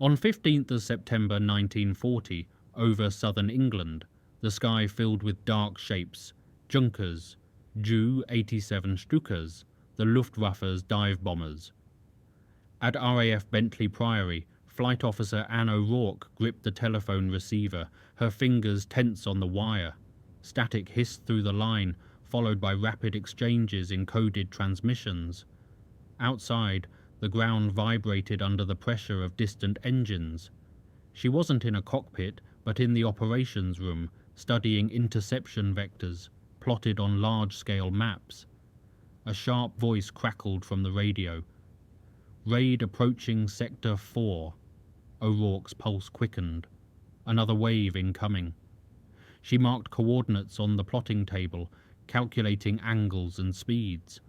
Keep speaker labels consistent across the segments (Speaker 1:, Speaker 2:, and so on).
Speaker 1: On 15th of September 1940, over southern England, the sky filled with dark shapes, Junkers, Ju-87 Stukas, the Luftwaffe's dive bombers. At RAF Bentley Priory, Flight Officer Anne O'Rourke gripped the telephone receiver, her fingers tense on the wire. Static hissed through the line, followed by rapid exchanges in coded transmissions. Outside, the ground vibrated under the pressure of distant engines. She wasn't in a cockpit, but in the operations room, studying interception vectors, plotted on large-scale maps. A sharp voice crackled from the radio. "Raid approaching Sector 4. O'Rourke's pulse quickened. Another wave incoming. She marked coordinates on the plotting table, calculating angles and speeds.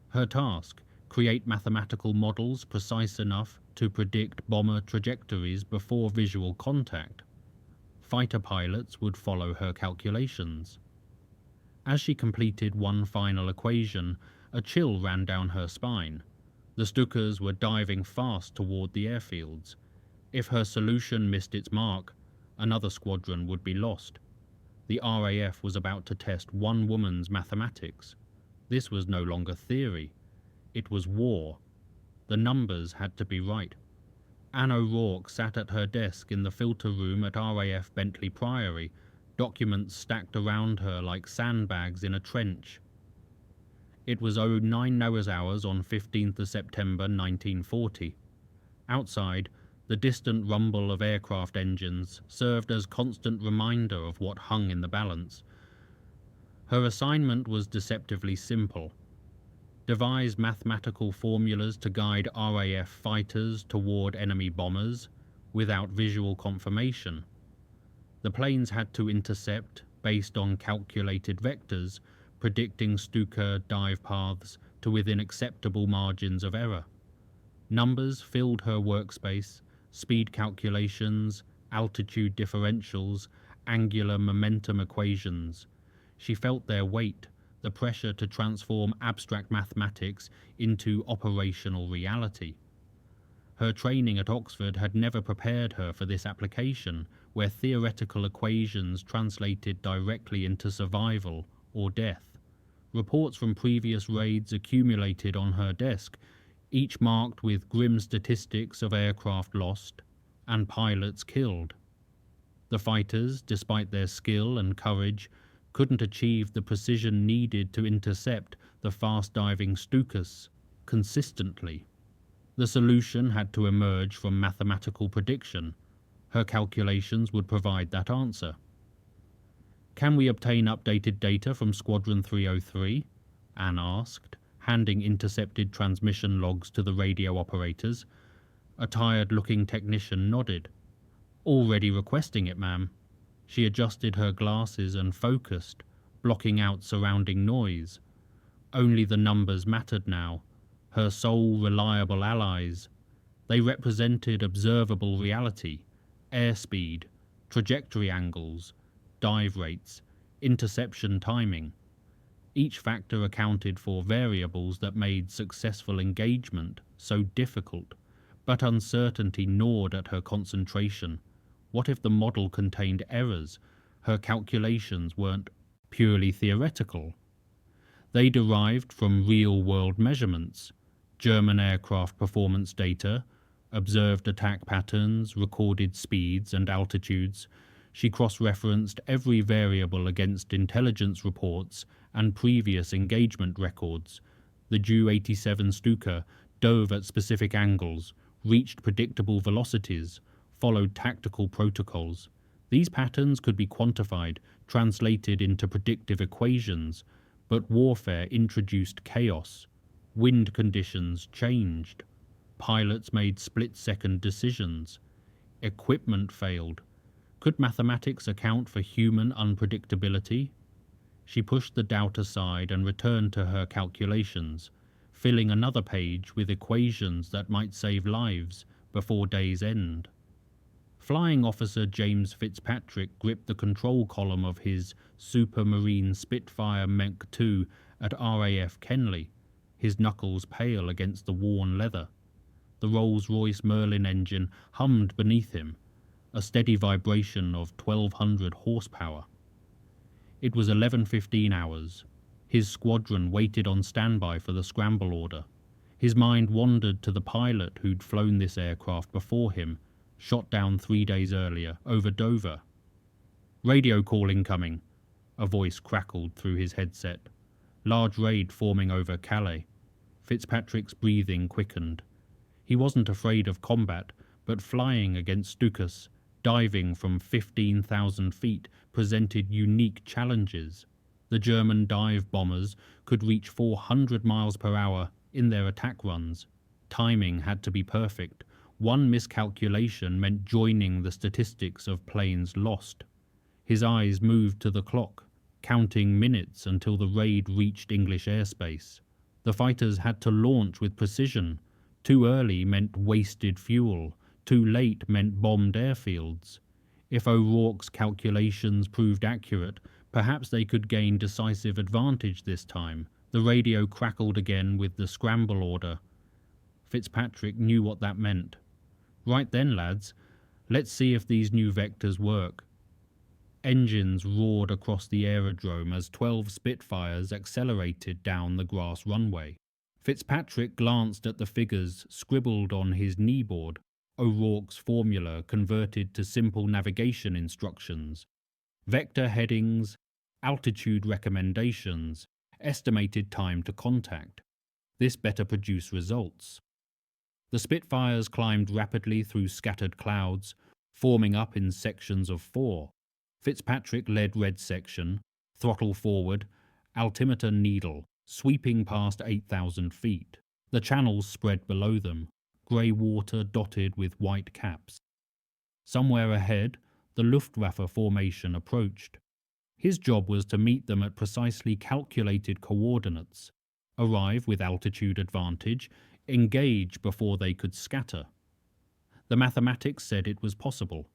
Speaker 1: Her task: create mathematical models precise enough to predict bomber trajectories before visual contact. Fighter pilots would follow her calculations. As she completed one final equation, a chill ran down her spine. The Stukas were diving fast toward the airfields. If her solution missed its mark, another squadron would be lost. The RAF was about to test one woman's mathematics. This was no longer theory. It was war. The numbers had to be right. Anne O'Rourke sat at her desk in the filter room at RAF Bentley Priory, documents stacked around her like sandbags in a trench. It was 09 hours on 15th of September 1940. Outside, the distant rumble of aircraft engines served as constant reminder of what hung in the balance. Her assignment was deceptively simple. Devise mathematical formulas to guide RAF fighters toward enemy bombers without visual confirmation. The planes had to intercept based on calculated vectors, predicting Stuka dive paths to within acceptable margins of error. Numbers filled her workspace: speed calculations, altitude differentials, angular momentum equations. She felt their weight, the pressure to transform abstract mathematics into operational reality. Her training at Oxford had never prepared her for this application, where theoretical equations translated directly into survival or death. Reports from previous raids accumulated on her desk, each marked with grim statistics of aircraft lost and pilots killed. The fighters, despite their skill and courage, couldn't achieve the precision needed to intercept the fast-diving Stukas consistently. The solution had to emerge from mathematical prediction. Her calculations would provide that answer. "Can we obtain updated data from Squadron 303? Anne asked, handing intercepted transmission logs to the radio operators. A tired-looking technician nodded. "Already requesting it, ma'am." She adjusted her glasses and focused, blocking out surrounding noise. Only the numbers mattered now, her sole reliable allies. They represented observable reality: airspeed, trajectory angles, dive rates, interception timing. Each factor accounted for variables that made successful engagement so difficult, but uncertainty gnawed at her concentration. What if the model contained errors? Her calculations weren't purely theoretical. They derived from real-world measurements: German aircraft performance data, observed attack patterns, recorded speeds and altitudes. She cross-referenced every variable against intelligence reports and previous engagement records. The Ju-87 Stuka dove at specific angles, reached predictable velocities, followed tactical protocols. These patterns could be quantified, translated into predictive equations, but warfare introduced chaos. Wind conditions changed. Pilots made split-second decisions. Equipment failed. Could mathematics account for human unpredictability? She pushed the doubt aside and returned to her calculations, filling another page with equations that might save lives before day's end. Flying Officer James Fitzpatrick gripped the control column of his Supermarine Spitfire Mach 2 at RAF Kenley, his knuckles pale against the worn leather. The Rolls-Royce Merlin engine hummed beneath him, a steady vibration of 1,200 horsepower. It was 11:15 hours. His squadron waited on standby for the scramble order. His mind wandered to the pilot who'd flown this aircraft before him, shot down 3 days earlier over Dover. "Radio call incoming," a voice crackled through his headset. "Large raid forming over Calais." Fitzpatrick's breathing quickened. He wasn't afraid of combat, but flying against Stukas, diving from 15,000 feet, presented unique challenges. The German dive bombers could reach 400 miles per hour in their attack runs. Timing had to be perfect. One miscalculation meant joining the statistics of planes lost. His eyes moved to the clock, counting minutes until the raid reached English airspace. The fighters had to launch with precision. Too early meant wasted fuel. Too late meant bombed airfields. If O'Rourke's calculations proved accurate, perhaps they could gain decisive advantage this time. The radio crackled again with the scramble order. Fitzpatrick knew what that meant. "Right then, lads, let's see if these new vectors work." Engines roared across the aerodrome as 12 Spitfires accelerated down the grass runway. Fitzpatrick glanced at the figures scribbled on his kneeboard, O'Rourke's formula converted to simple navigation instructions. Vector headings, altitude recommendations, estimated time to contact. This better produce results. The Spitfires climbed rapidly through scattered clouds, forming up in sections of 4. Fitzpatrick led red section, throttle forward, altimeter needle, sweeping past 8,000 feet. The channels spread below them, grey water dotted with white caps. Somewhere ahead, the Luftwaffe formation approached. His job was to meet them at precisely calculated coordinates, arrive with altitude advantage, engage before they could scatter. The mathematics said it was possible.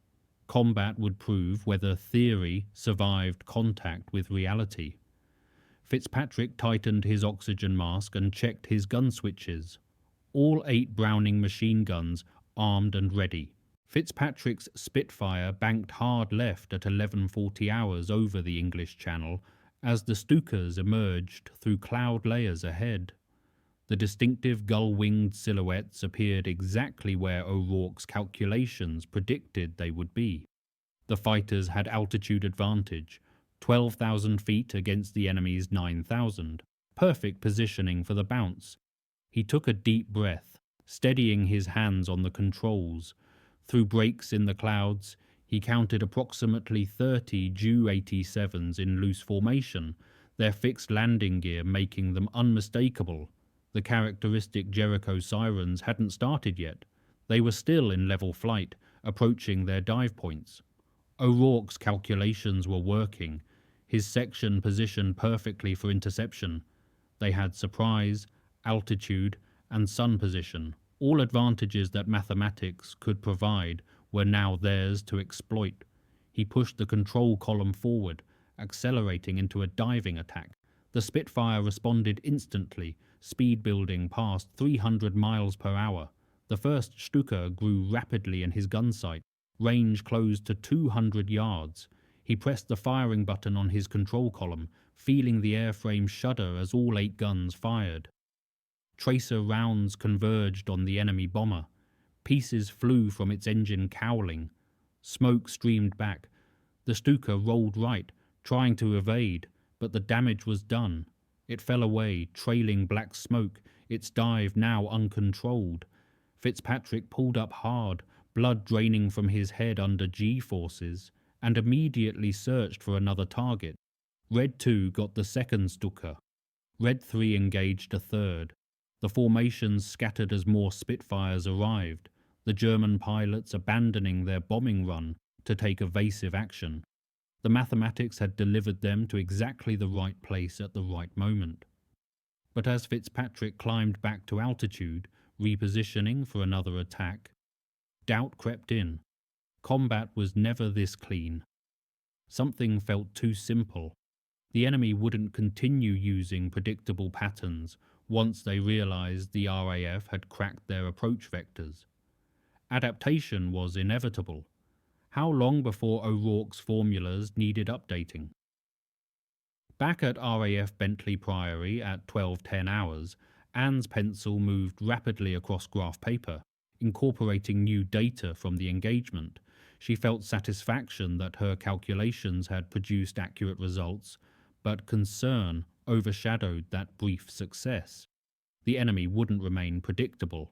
Speaker 1: Combat would prove whether theory survived contact with reality. Fitzpatrick tightened his oxygen mask and checked his gun switches. All 8 Browning machine guns armed and ready. Fitzpatrick's Spitfire banked hard left at 11:40 hours over the English Channel as the Stukas emerged through cloud layers ahead. The distinctive gull-winged silhouettes appeared exactly where O'Rourke's calculations predicted they would be. The fighters had altitude advantage, 12,000 feet against the enemy's 9,000. Perfect positioning for the bounce. He took a deep breath, steadying his hands on the controls. Through breaks in the clouds, he counted approximately 30 Ju-87s in loose formation, their fixed landing gear making them unmistakable. The characteristic Jericho sirens hadn't started yet. They were still in level flight, approaching their dive points. O'Rourke's calculations were working, his section positioned perfectly for interception. They had surprise, altitude, and sun position. All advantages that mathematics could provide were now theirs to exploit. He pushed the control column forward, accelerating into a diving attack. The Spitfire responded instantly, speed building past 300 miles per hour. The first Stuka grew rapidly in his gun sight. Range closed to 200 yards. He pressed the firing button on his control column, feeling the airframe shudder as all 8 guns fired. Tracer rounds converged on the enemy bomber. Pieces flew from its engine cowling. Smoke streamed back. The Stuka rolled right, trying to evade, but the damage was done. It fell away, trailing black smoke, its dive now uncontrolled. Fitzpatrick pulled up hard, blood draining from his head under G-forces, and immediately searched for another target. Red 2 got the second Stuka. Red 3 engaged a third. The formations scattered as more Spitfires arrived, the German pilots abandoning their bombing run to take evasive action. The mathematics had delivered them to exactly the right place at the right moment. But as Fitzpatrick climbed back to altitude, repositioning for another attack, doubt crept in. Combat was never this clean. Something felt too simple. The enemy wouldn't continue using predictable patterns, once they realized the RAF had cracked their approach vectors. Adaptation was inevitable. How long before O'Rourke's formulas needed updating? Back at RAF Bentley Priory at 12:10 hours, Anne's pencil moved rapidly across graph paper, incorporating new data from the engagement. She felt satisfaction that her calculations had produced accurate results, but concern overshadowed that brief success. The enemy wouldn't remain predictable.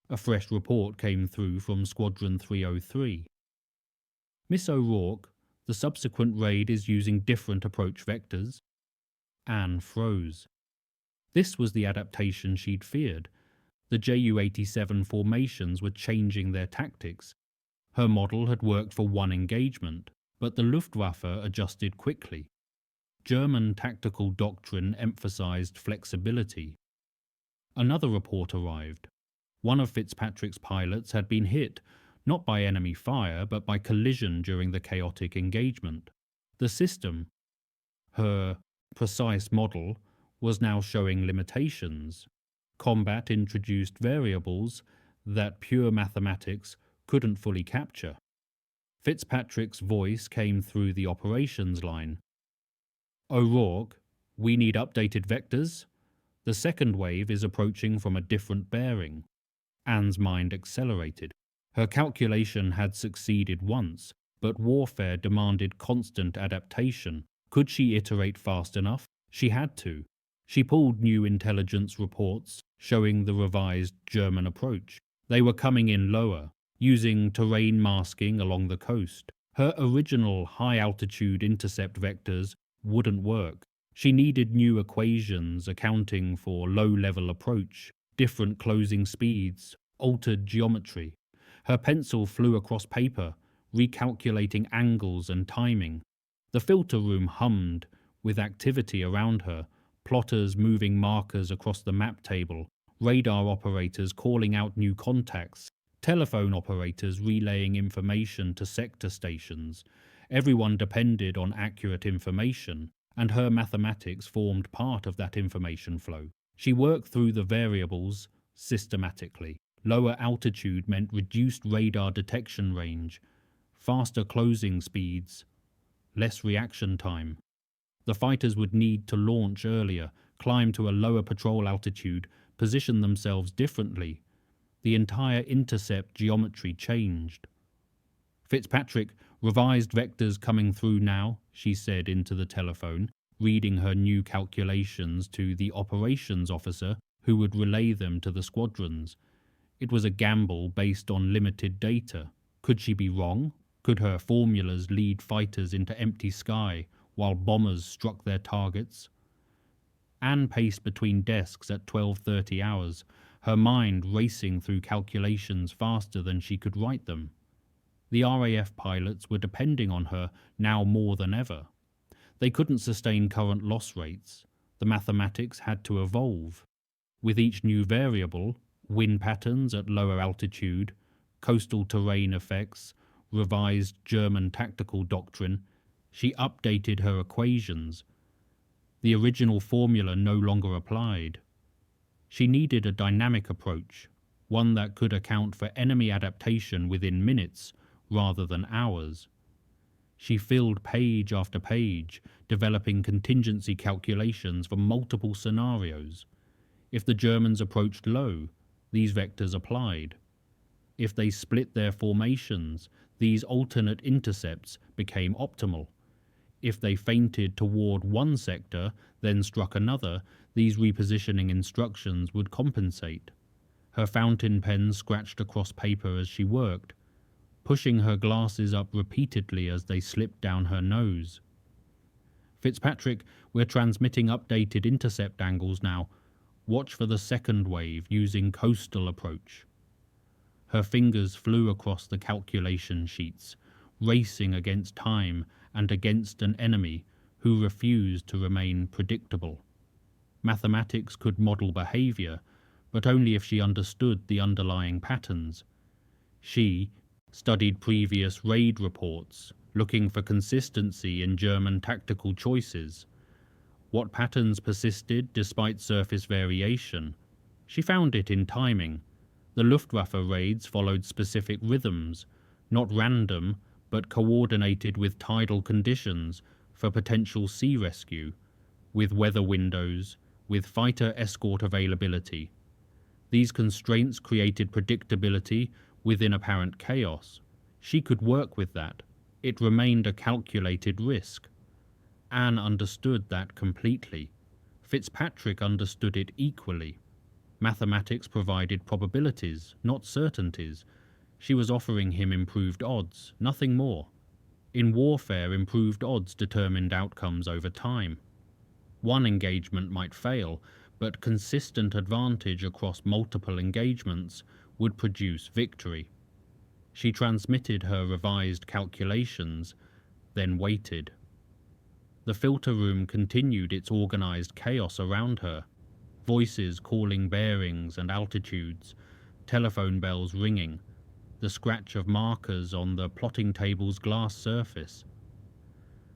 Speaker 1: A fresh report came through from Squadron 303. Miss O'Rourke, the subsequent raid is using different approach vectors. Anne froze. This was the adaptation she'd feared. The Ju-87 formations were changing their tactics. Her model had worked for one engagement, but the Luftwaffe adjusted quickly. German tactical doctrine emphasized flexibility. Another report arrived. One of Fitzpatrick's pilots had been hit, not by enemy fire, but by collision during the chaotic engagement. The system, her precise model, was now showing limitations. Combat introduced variables that pure mathematics couldn't fully capture. Fitzpatrick's voice came through the operations line. O'Rourke, we need updated vectors. The second wave is approaching from a different bearing. Anne's mind accelerated. Her calculation had succeeded once, but warfare demanded constant adaptation. Could she iterate fast enough? She had to. She pulled new intelligence reports showing the revised German approach. They were coming in lower, using terrain masking along the coast. Her original high-altitude intercept vectors wouldn't work. She needed new equations accounting for low-level approach, different closing speeds, altered geometry. Her pencil flew across paper, recalculating angles and timing. The filter room hummed with activity around her, plotters moving markers across the map table, radar operators calling out new contacts, telephone operators relaying information to sector stations. Everyone depended on accurate information, and her mathematics formed part of that information flow. She worked through the variables systematically. Lower altitude meant reduced radar detection range, faster closing speeds, less reaction time. The fighters would need to launch earlier, climb to a lower patrol altitude, position themselves differently. The entire intercept geometry changed. Fitzpatrick, revised vectors coming through now, she said into the telephone, reading her new calculations to the operations officer who would relay them to the squadrons. It was a gamble based on limited data. Could she be wrong? Could her formulas lead fighters into empty sky while bombers struck their targets? Anne paced between desks at 12:30 hours, her mind racing through calculations faster than she could write them. The RAF pilots were depending on her now more than ever. They couldn't sustain current loss rates. The mathematics had to evolve. With each new variable, wind patterns at lower altitude, coastal terrain effects, revised German tactical doctrine, she updated her equations. The original formula no longer applied. She needed a dynamic approach, one that could account for enemy adaptation within minutes rather than hours. She filled page after page, developing contingency calculations for multiple scenarios. If the Germans approached low, these vectors applied. If they split their formations, these alternate intercepts became optimal. If they feinted toward one sector, then struck another, these repositioning instructions would compensate. Her fountain pen scratched across paper as she worked, pushing her glasses up repeatedly as they slipped down her nose. Fitzpatrick, we're transmitting updated intercept angles now. Watch for the second wave using coastal approach. Her fingers flew across the calculation sheets, racing against time and against an enemy who refused to remain predictable. Mathematics could model behavior, but only if she understood the underlying patterns. She studied previous raid reports, looking for consistency in German tactical choices. What patterns persisted despite surface variation? She found it in timing. The Luftwaffe raids followed specific rhythms, not random, but coordinated with tidal conditions for potential sea rescue, with weather windows, with fighter escort availability. These constraints created predictability within apparent chaos. She could work with that. It remained a calculated risk. Anne understood that completely. Fitzpatrick understood it equally. Mathematics provided probabilities, not certainties. She was offering him improved odds, nothing more. In warfare, improved odds determined outcomes over time. One engagement might fail, but consistent advantage across multiple engagements would produce victory. She transmitted her revised calculations, then waited. The filter room continued its organized chaos around her. Voices calling bearings and altitudes, telephone bells ringing, the scratch of markers on the plotting table's glass surface.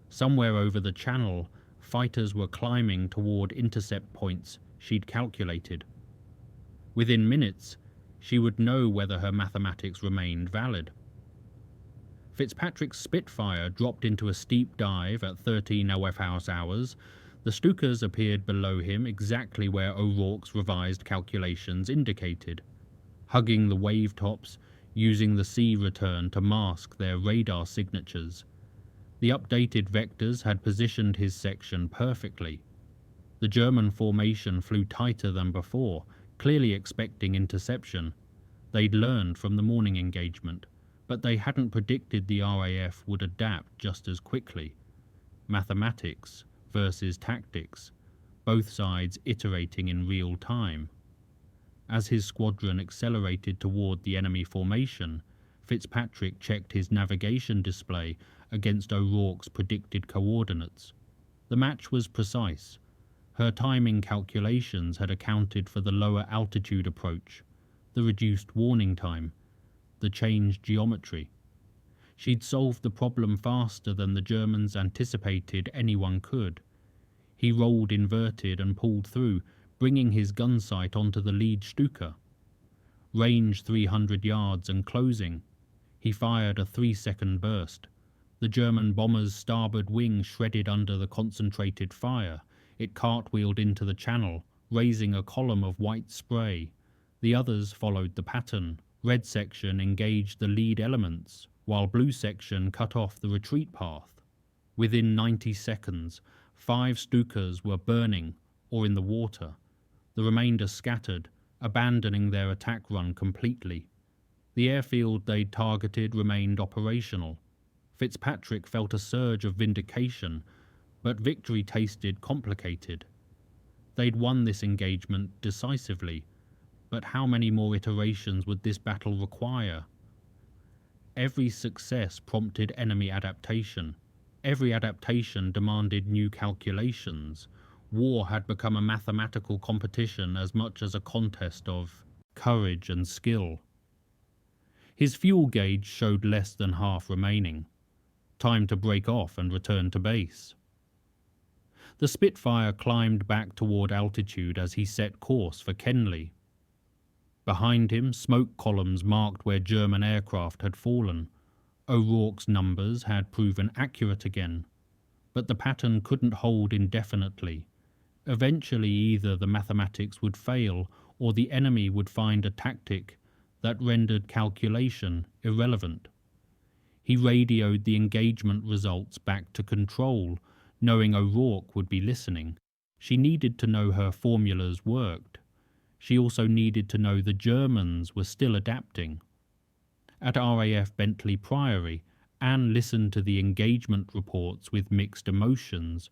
Speaker 1: Somewhere over the channel, fighters were climbing toward intercept points she'd calculated. Within minutes, she would know whether her mathematics remained valid. Fitzpatrick's Spitfire dropped into a steep dive at 13 WAAF hours. The Stukas appeared below him exactly where O'Rourke's revised calculations indicated, hugging the wave tops, using the sea return to mask their radar signatures. The updated vectors had positioned his section perfectly. The German formation flew tighter than before, clearly expecting interception. They'd learned from the morning engagement, but they hadn't predicted the RAF would adapt just as quickly. Mathematics versus tactics, both sides iterating in real time. As his squadron accelerated toward the enemy formation, Fitzpatrick checked his navigation display against O'Rourke's predicted coordinates. The match was precise. Her timing calculations had accounted for the lower altitude approach, the reduced warning time, the changed geometry. She'd solved the problem faster than the Germans anticipated anyone could. He rolled inverted and pulled through, bringing his gun sight onto the lead Stuka. Range 300 yards and closing. He fired a 3-second burst. The German bomber's starboard wing shredded under the concentrated fire. It cartwheeled into the channel, raising a column of white spray. The others followed the pattern. Red section engaged the lead elements, while blue section cut off the retreat path. Within 90 seconds, 5 Stukas were burning or in the water. The remainder scattered, abandoning their attack run completely. The airfield they'd targeted remained operational. Fitzpatrick felt a surge of vindication, but victory tasted complicated. They'd won this engagement decisively, but how many more iterations would this battle require? Every success prompted enemy adaptation. Every adaptation demanded new calculations. War had become a mathematical competition as much as a contest of courage and skill. His fuel gauge showed less than half remaining. Time to break off and return to base. The Spitfire climbed back toward altitude as he set course for Kenley. Behind him, smoke columns marked where German aircraft had fallen. O'Rourke's numbers had proven accurate again, but the pattern couldn't hold indefinitely. Eventually, either the mathematics would fail or the enemy would find a tactic that rendered calculation irrelevant. He radioed the engagement results back to control, knowing O'Rourke would be listening. She needed to know her formulas worked. She also needed to know the Germans were still adapting. At RAF Bentley Priory, Anne listened to the engagement reports with mixed emotions.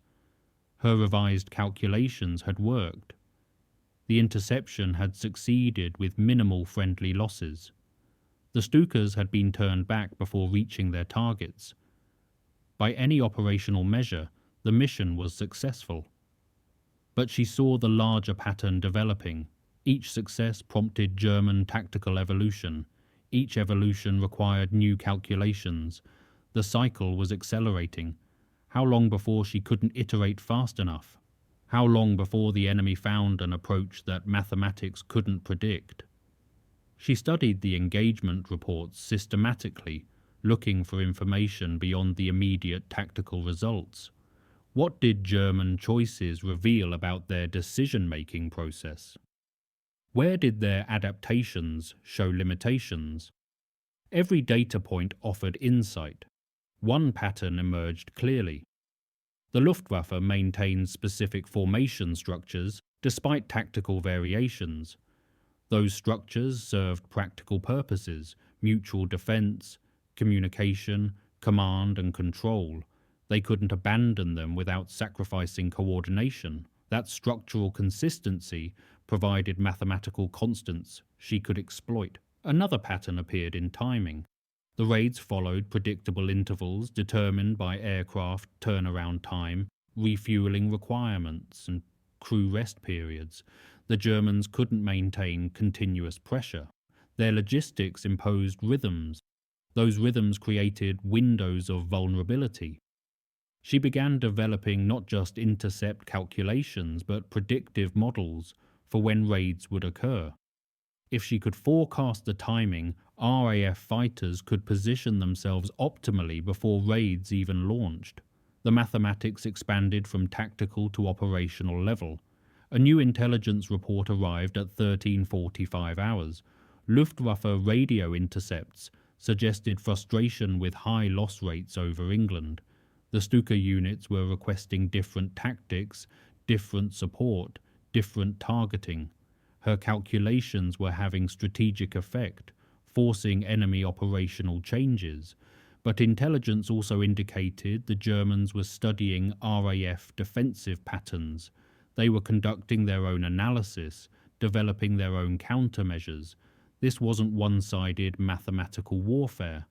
Speaker 1: Her revised calculations had worked. The interception had succeeded with minimal friendly losses. The Stukas had been turned back before reaching their targets. By any operational measure, the mission was successful. But she saw the larger pattern developing. Each success prompted German tactical evolution. Each evolution required new calculations. The cycle was accelerating. How long before she couldn't iterate fast enough? How long before the enemy found an approach that mathematics couldn't predict? She studied the engagement reports systematically, looking for information beyond the immediate tactical results. What did German choices reveal about their decision-making process? Where did their adaptations show limitations? Every data point offered insight. One pattern emerged clearly. The Luftwaffe maintained specific formation structures despite tactical variations. Those structures served practical purposes: mutual defense, communication, command and control. They couldn't abandon them without sacrificing coordination. That structural consistency provided mathematical constants she could exploit. Another pattern appeared in timing. The raids followed predictable intervals determined by aircraft turnaround time, refueling requirements, and crew rest periods. The Germans couldn't maintain continuous pressure. Their logistics imposed rhythms. Those rhythms created windows of vulnerability. She began developing not just intercept calculations, but predictive models for when raids would occur. If she could forecast the timing, RAF fighters could position themselves optimally before raids even launched. The mathematics expanded from tactical to operational level. A new intelligence report arrived at 13:45 hours. Luftwaffe radio intercepts suggested frustration with high loss rates over England. The Stukas units were requesting different tactics, different support, different targeting. Her calculations were having strategic effect, forcing enemy operational changes. But intelligence also indicated the Germans were studying RAF defensive patterns. They were conducting their own analysis, developing their own countermeasures. This wasn't one-sided mathematical warfare.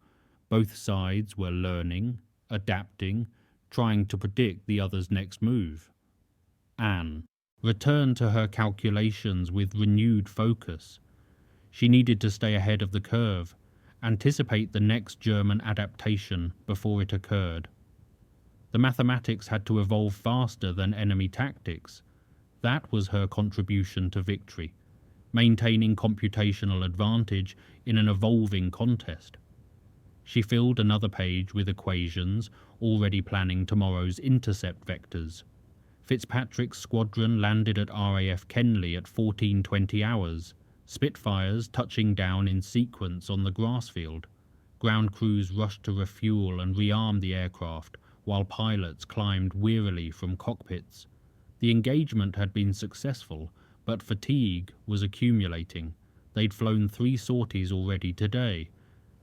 Speaker 1: Both sides were learning, adapting, trying to predict the other's next move. Anne returned to her calculations with renewed focus. She needed to stay ahead of the curve, anticipate the next German adaptation before it occurred. The mathematics had to evolve faster than enemy tactics. That was her contribution to victory, maintaining computational advantage in an evolving contest. She filled another page with equations, already planning tomorrow's intercept vectors. Fitzpatrick's squadron landed at RAF Kenley at 14:20 hours, Spitfires touching down in sequence on the grass field. Ground crews rushed to refuel and rearm the aircraft, while pilots climbed wearily from cockpits. The engagement had been successful, but fatigue was accumulating. They'd flown 3 sorties already today.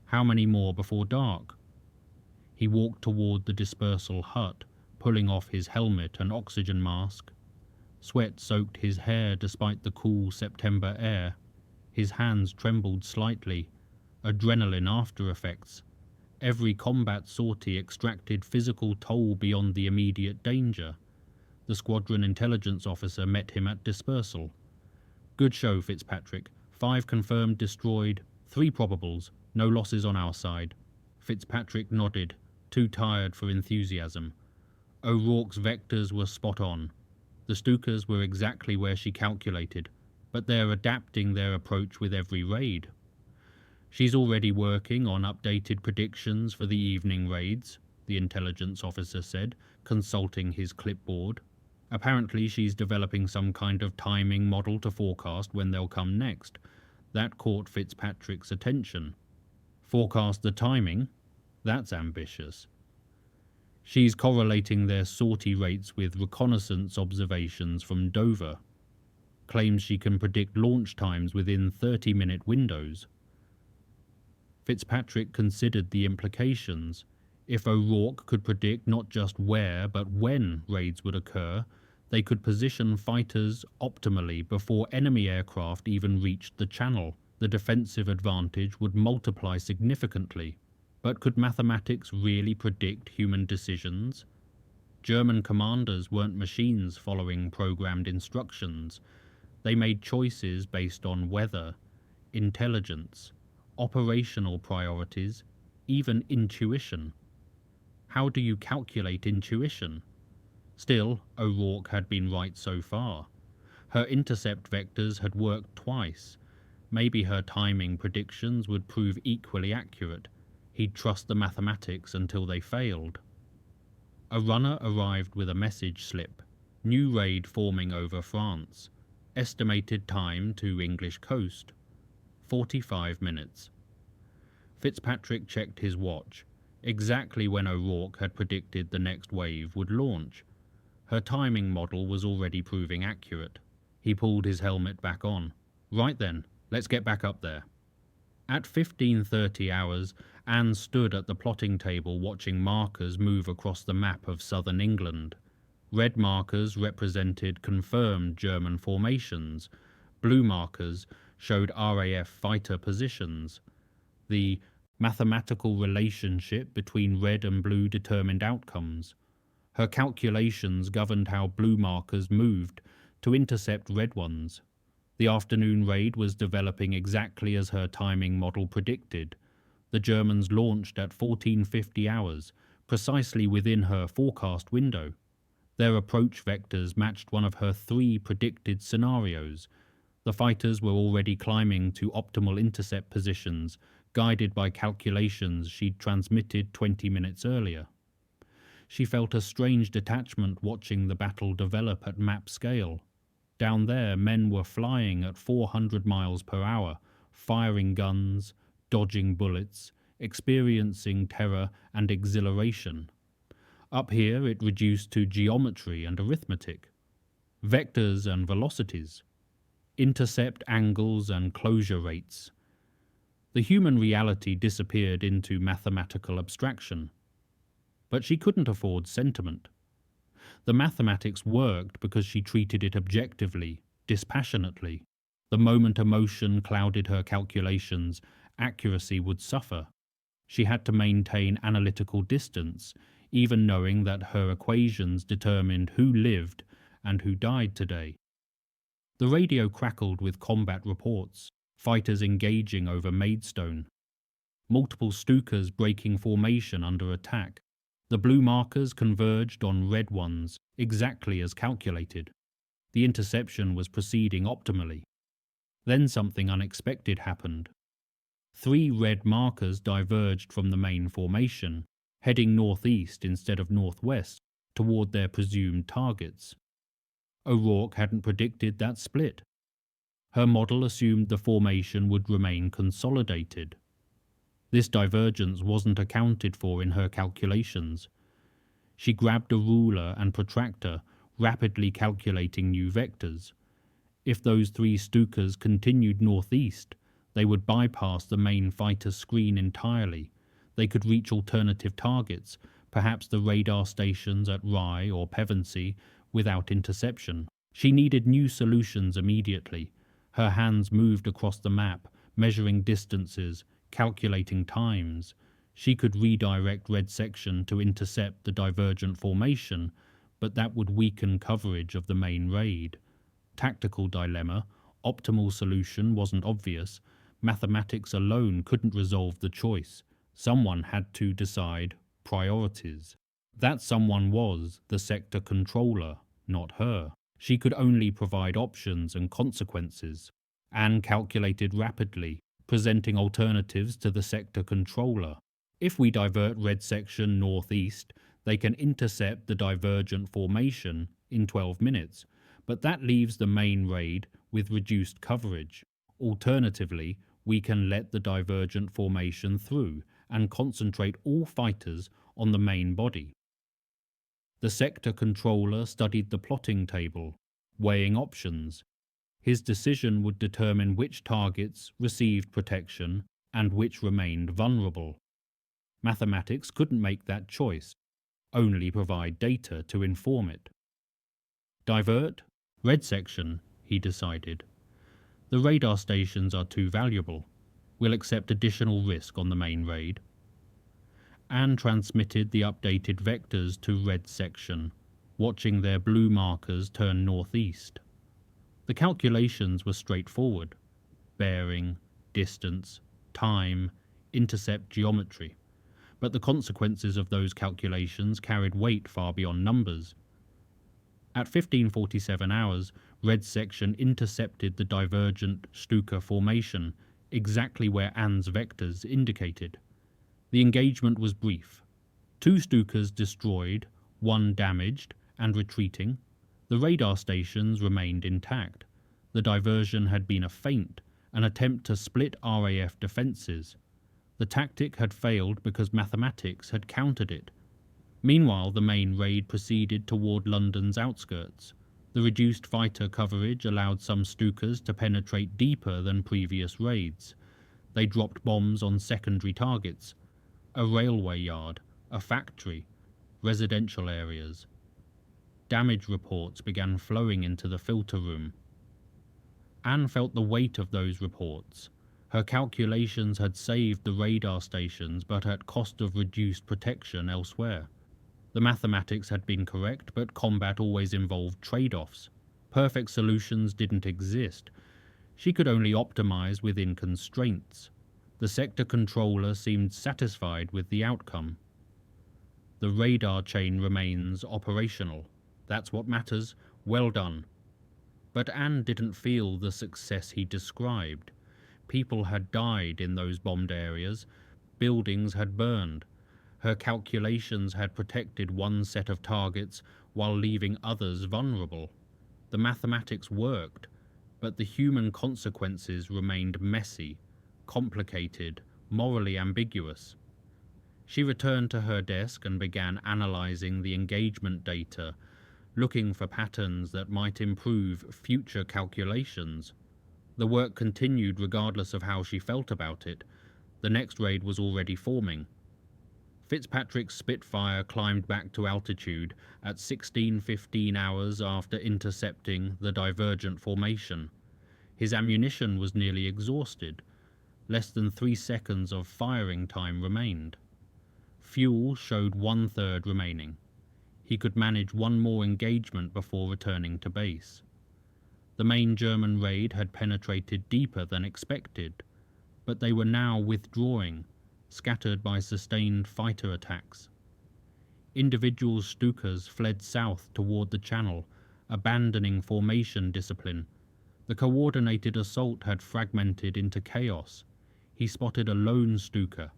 Speaker 1: How many more before dark? He walked toward the dispersal hut, pulling off his helmet and oxygen mask. Sweat soaked his hair despite the cool September air. His hands trembled slightly. Adrenaline after effects. Every combat sortie extracted physical toll beyond the immediate danger. The squadron intelligence officer met him at dispersal. "Good show, Fitzpatrick. 5 confirmed destroyed, 3 probables, no losses on our side." Fitzpatrick nodded, too tired for enthusiasm. O'Rourke's vectors were spot on. The Stukas were exactly where she calculated, but they're adapting their approach with every raid. "She's already working on updated predictions for the evening raids," the intelligence officer said, consulting his clipboard. "Apparently she's developing some kind of timing model to forecast when they'll come next." That caught Fitzpatrick's attention. "Forecast the timing? That's ambitious." "She's correlating their sortie rates with reconnaissance observations from Dover. Claims she can predict launch times within 30-minute windows." Fitzpatrick considered the implications. If O'Rourke could predict not just where but when raids would occur, they could position fighters optimally before enemy aircraft even reached the channel. The defensive advantage would multiply significantly. But could mathematics really predict human decisions? German commanders weren't machines following programmed instructions. They made choices based on weather, intelligence, operational priorities, even intuition. How do you calculate intuition? Still, O'Rourke had been right so far. Her intercept vectors had worked twice. Maybe her timing predictions would prove equally accurate. He'd trust the mathematics until they failed. A runner arrived with a message slip. New raid forming over France. Estimated time to English coast. 45 minutes. Fitzpatrick checked his watch, exactly when O'Rourke had predicted the next wave would launch. Her timing model was already proving accurate. He pulled his helmet back on. Right then, let's get back up there. At 15:30 hours, Anne stood at the plotting table watching markers move across the map of southern England. Red markers represented confirmed German formations. Blue markers showed RAF fighter positions. The mathematical relationship between red and blue determined outcomes. Her calculations governed how blue markers moved to intercept red ones. The afternoon raid was developing exactly as her timing model predicted. The Germans launched at 14:50 hours, precisely within her forecast window. Their approach vectors matched one of her 3 predicted scenarios. The fighters were already climbing to optimal intercept positions, guided by calculations she'd transmitted 20 minutes earlier. She felt a strange detachment watching the battle develop at map scale. Down there, men were flying at 400 miles per hour, firing guns, dodging bullets, experiencing terror and exhilaration. Up here, it reduced to geometry and arithmetic, vectors and velocities, intercept angles and closure rates. The human reality disappeared into mathematical abstraction. But she couldn't afford sentiment. The mathematics worked because she treated it objectively, dispassionately. The moment emotion clouded her calculations, accuracy would suffer. She had to maintain analytical distance, even knowing that her equations determined who lived and who died today. The radio crackled with combat reports, fighters engaging over Maidstone, multiple Stukas breaking formation under attack. The blue markers converged on red ones, exactly as calculated. The interception was proceeding optimally. Then something unexpected happened. 3 red markers diverged from the main formation, heading northeast instead of northwest, toward their presumed targets. O'Rourke hadn't predicted that split. Her model assumed the formation would remain consolidated. This divergence wasn't accounted for in her calculations. She grabbed a ruler and protractor, rapidly calculating new vectors. If those 3 Stukas continued northeast, they would bypass the main fighter screen entirely. They could reach alternative targets, perhaps the radar stations at Rye or Pevensey, without interception. She needed new solutions immediately. Her hands moved across the map, measuring distances, calculating times. She could redirect red section to intercept the divergent formation, but that would weaken coverage of the main raid. Tactical dilemma, optimal solution wasn't obvious. Mathematics alone couldn't resolve the choice. Someone had to decide priorities. That someone was the sector controller, not her. She could only provide options and consequences. Anne calculated rapidly, presenting alternatives to the sector controller. If we divert red section northeast, they can intercept the divergent formation in 12 minutes, but that leaves the main raid with reduced coverage. Alternatively, we can let the divergent formation through and concentrate all fighters on the main body. The sector controller studied the plotting table, weighing options. His decision would determine which targets received protection and which remained vulnerable. Mathematics couldn't make that choice, only provide data to inform it. Divert? Red section, he decided. The radar stations are too valuable. We'll accept additional risk on the main raid. Anne transmitted the updated vectors to red section, watching their blue markers turn northeast. The calculations were straightforward. Bearing, distance, time, intercept geometry. But the consequences of those calculations carried weight far beyond numbers. At 15:47 hours, Red Section intercepted the divergent Stuka formation, exactly where Anne's vectors indicated. The engagement was brief. 2 Stukas destroyed, 1 damaged and retreating. The radar stations remained intact. The diversion had been a feint, an attempt to split RAF defences. The tactic had failed because mathematics had countered it. Meanwhile, the main raid proceeded toward London's outskirts. The reduced fighter coverage allowed some Stukas to penetrate deeper than previous raids. They dropped bombs on secondary targets, a railway yard, a factory, residential areas. Damage reports began flowing into the filter room. Anne felt the weight of those reports. Her calculations had saved the radar stations, but at cost of reduced protection elsewhere. The mathematics had been correct, but combat always involved trade-offs. Perfect solutions didn't exist. She could only optimize within constraints. The sector controller seemed satisfied with the outcome. The radar chain remains operational. That's what matters. Well done. But Anne didn't feel the success he described. People had died in those bombed areas. Buildings had burned. Her calculations had protected one set of targets while leaving others vulnerable. The mathematics worked, but the human consequences remained messy, complicated, morally ambiguous. She returned to her desk and began analyzing the engagement data, looking for patterns that might improve future calculations. The work continued regardless of how she felt about it. The next raid was already forming. Fitzpatrick's Spitfire climbed back to altitude at 16:15 hours after intercepting the divergent formation. His ammunition was nearly exhausted. Less than 3 seconds of firing time remained. Fuel showed 1/3 remaining. He could manage one more engagement before returning to base. The main German raid had penetrated deeper than expected, but they were now withdrawing, scattered by sustained fighter attacks. Individual Stukas fled south toward the Channel, abandoning formation discipline. The coordinated assault had fragmented into chaos. He spotted a lone Stuka,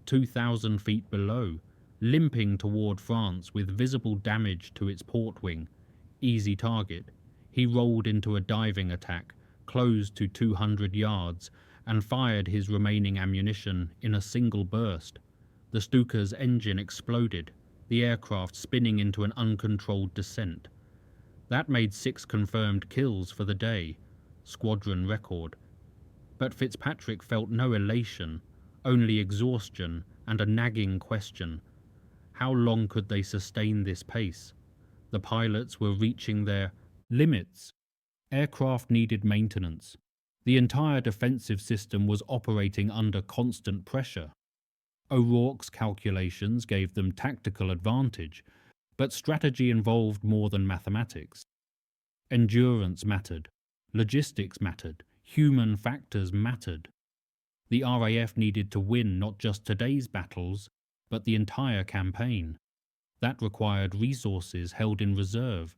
Speaker 1: 2,000 feet below, limping toward France with visible damage to its port wing. Easy target. He rolled into a diving attack, closed to 200 yards, and fired his remaining ammunition in a single burst. The Stuka's engine exploded, the aircraft spinning into an uncontrolled descent. That made 6 confirmed kills for the day, squadron record. But Fitzpatrick felt no elation, only exhaustion and a nagging question. How long could they sustain this pace? The pilots were reaching their limits. Aircraft needed maintenance. The entire defensive system was operating under constant pressure. O'Rourke's calculations gave them tactical advantage, but strategy involved more than mathematics. Endurance mattered. Logistics mattered. Human factors mattered. The RAF needed to win not just today's battles, but the entire campaign. That required resources held in reserve,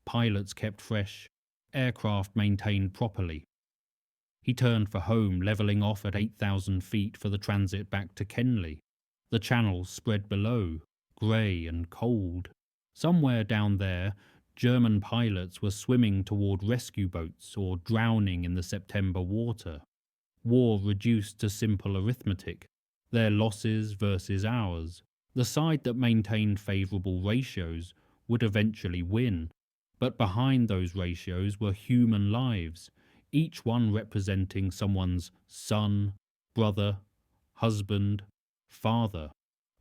Speaker 1: pilots kept fresh, aircraft maintained properly. He turned for home, levelling off at 8,000 feet for the transit back to Kenley. The Channel spread below, grey and cold. Somewhere down there, German pilots were swimming toward rescue boats or drowning in the September water. War reduced to simple arithmetic, their losses versus ours. The side that maintained favourable ratios would eventually win, but behind those ratios were human lives, each one representing someone's son, brother, husband, father.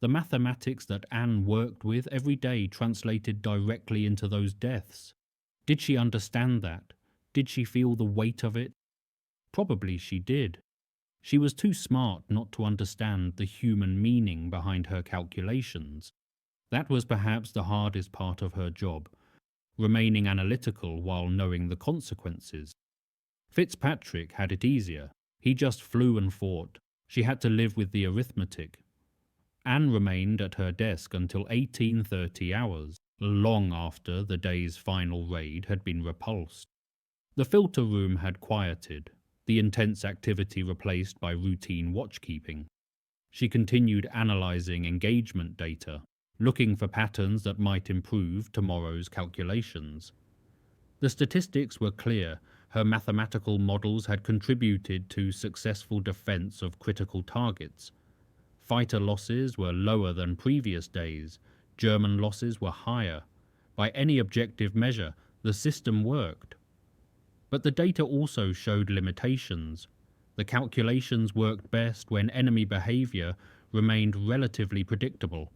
Speaker 1: The mathematics that Anne worked with every day translated directly into those deaths. Did she understand that? Did she feel the weight of it? Probably she did. She was too smart not to understand the human meaning behind her calculations. That was perhaps the hardest part of her job, remaining analytical while knowing the consequences. Fitzpatrick had it easier. He just flew and fought. She had to live with the arithmetic. Anne remained at her desk until 18:30 hours. long after the day's final raid had been repulsed. The filter room had quieted, the intense activity replaced by routine watchkeeping. She continued analyzing engagement data, looking for patterns that might improve tomorrow's calculations. The statistics were clear. Her mathematical models had contributed to successful defense of critical targets. Fighter losses were lower than previous days. German losses were higher. By any objective measure, the system worked. But the data also showed limitations. The calculations worked best when enemy behavior remained relatively predictable.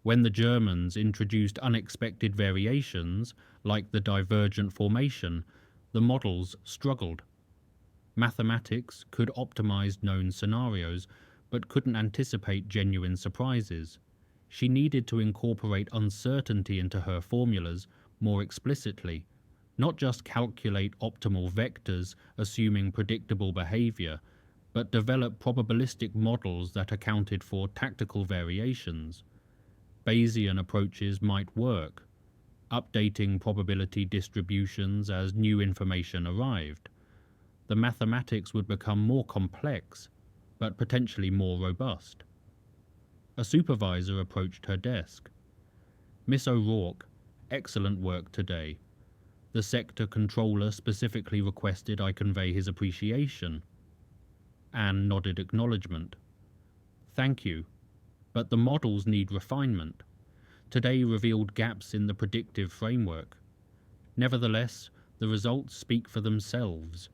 Speaker 1: When the Germans introduced unexpected variations, like the divergent formation, the models struggled. Mathematics could optimize known scenarios, but couldn't anticipate genuine surprises. She needed to incorporate uncertainty into her formulas more explicitly, not just calculate optimal vectors assuming predictable behavior, but develop probabilistic models that accounted for tactical variations. Bayesian approaches might work, updating probability distributions as new information arrived. The mathematics would become more complex, but potentially more robust. A supervisor approached her desk. "Miss O'Rourke, excellent work today. The sector controller specifically requested I convey his appreciation." Anne nodded acknowledgement. "Thank you, but the models need refinement. Today revealed gaps in the predictive framework. Nevertheless, the results speak for themselves.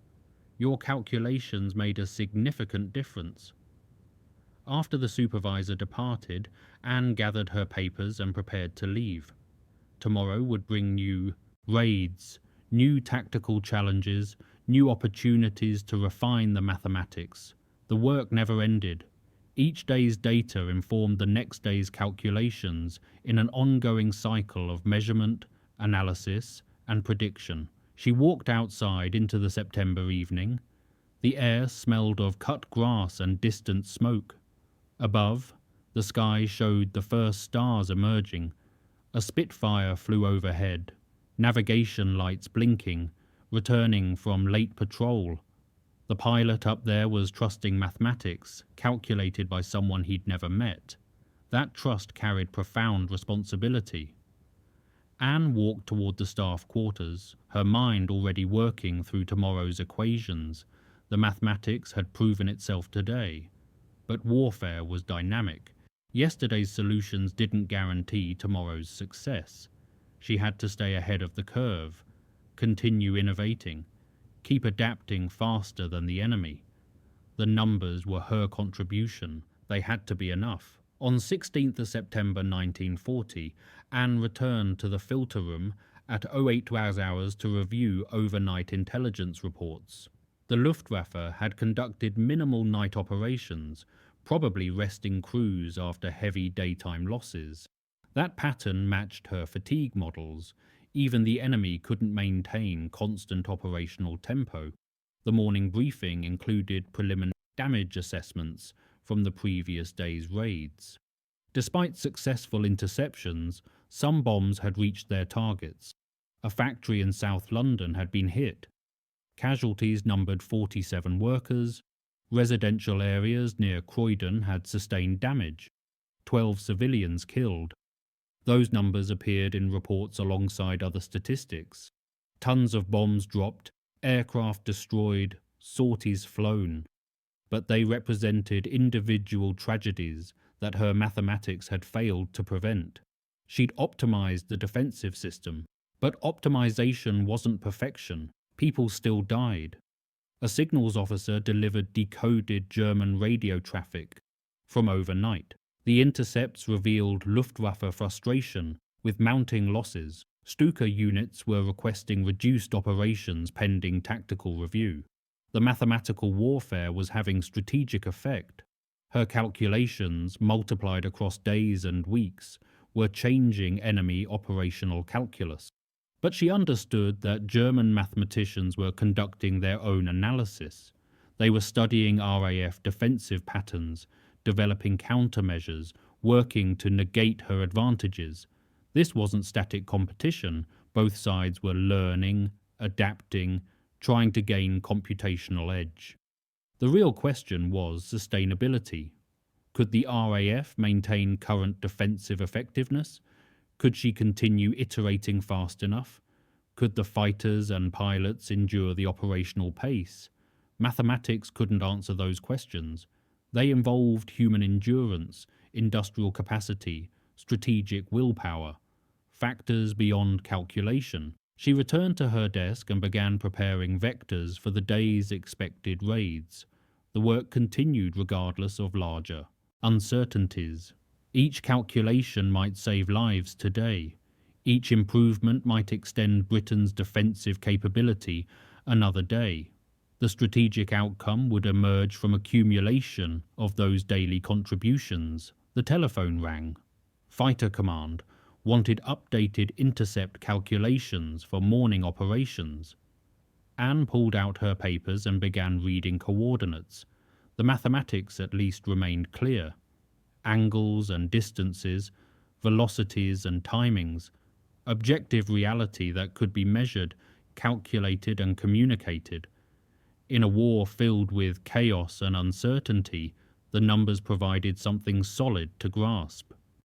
Speaker 1: Your calculations made a significant difference." After the supervisor departed, Anne gathered her papers and prepared to leave. Tomorrow would bring new raids, new tactical challenges, new opportunities to refine the mathematics. The work never ended. Each day's data informed the next day's calculations in an ongoing cycle of measurement, analysis, and prediction. She walked outside into the September evening. The air smelled of cut grass and distant smoke. Above, the sky showed the first stars emerging. A Spitfire flew overhead, navigation lights blinking, returning from late patrol. The pilot up there was trusting mathematics, calculated by someone he'd never met. That trust carried profound responsibility. Anne walked toward the staff quarters, her mind already working through tomorrow's equations. The mathematics had proven itself today. But warfare was dynamic. Yesterday's solutions didn't guarantee tomorrow's success. She had to stay ahead of the curve, continue innovating, keep adapting faster than the enemy. The numbers were her contribution. They had to be enough. On 16th of September 1940, Anne returned to the filter room at 08 hours to review overnight intelligence reports. The Luftwaffe had conducted minimal night operations, probably resting crews after heavy daytime losses. That pattern matched her fatigue models. Even the enemy couldn't maintain constant operational tempo. The morning briefing included preliminary damage assessments from the previous day's raids. Despite successful interceptions, some bombs had reached their targets. A factory in South London had been hit. Casualties numbered 47 workers. Residential areas near Croydon had sustained damage. 12 civilians killed. Those numbers appeared in reports alongside other statistics. Tons of bombs dropped, aircraft destroyed, sorties flown. But they represented individual tragedies that her mathematics had failed to prevent. She'd optimized the defensive system, but optimization wasn't perfection. People still died. A signals officer delivered decoded German radio traffic from overnight. The intercepts revealed Luftwaffe frustration with mounting losses. Stukas units were requesting reduced operations pending tactical review. The mathematical warfare was having strategic effect. Her calculations, multiplied across days and weeks, were changing enemy operational calculus. But she understood that German mathematicians were conducting their own analysis. They were studying RAF defensive patterns, developing countermeasures, working to negate her advantages. This wasn't static competition. Both sides were learning, adapting, trying to gain computational edge. The real question was sustainability. Could the RAF maintain current defensive effectiveness? Could she continue iterating fast enough? Could the fighters and pilots endure the operational pace? Mathematics couldn't answer those questions. They involved human endurance, industrial capacity, strategic willpower, factors beyond calculation. She returned to her desk and began preparing vectors for the day's expected raids. The work continued regardless of larger uncertainties. Each calculation might save lives today. Each improvement might extend Britain's defensive capability another day. The strategic outcome would emerge from accumulation of those daily contributions. The telephone rang. Fighter Command wanted updated intercept calculations for morning operations. Anne pulled out her papers and began reading coordinates. The mathematics at least remained clear. Angles and distances, velocities and timings, objective reality that could be measured, calculated and communicated. In a war filled with chaos and uncertainty, the numbers provided something solid to grasp.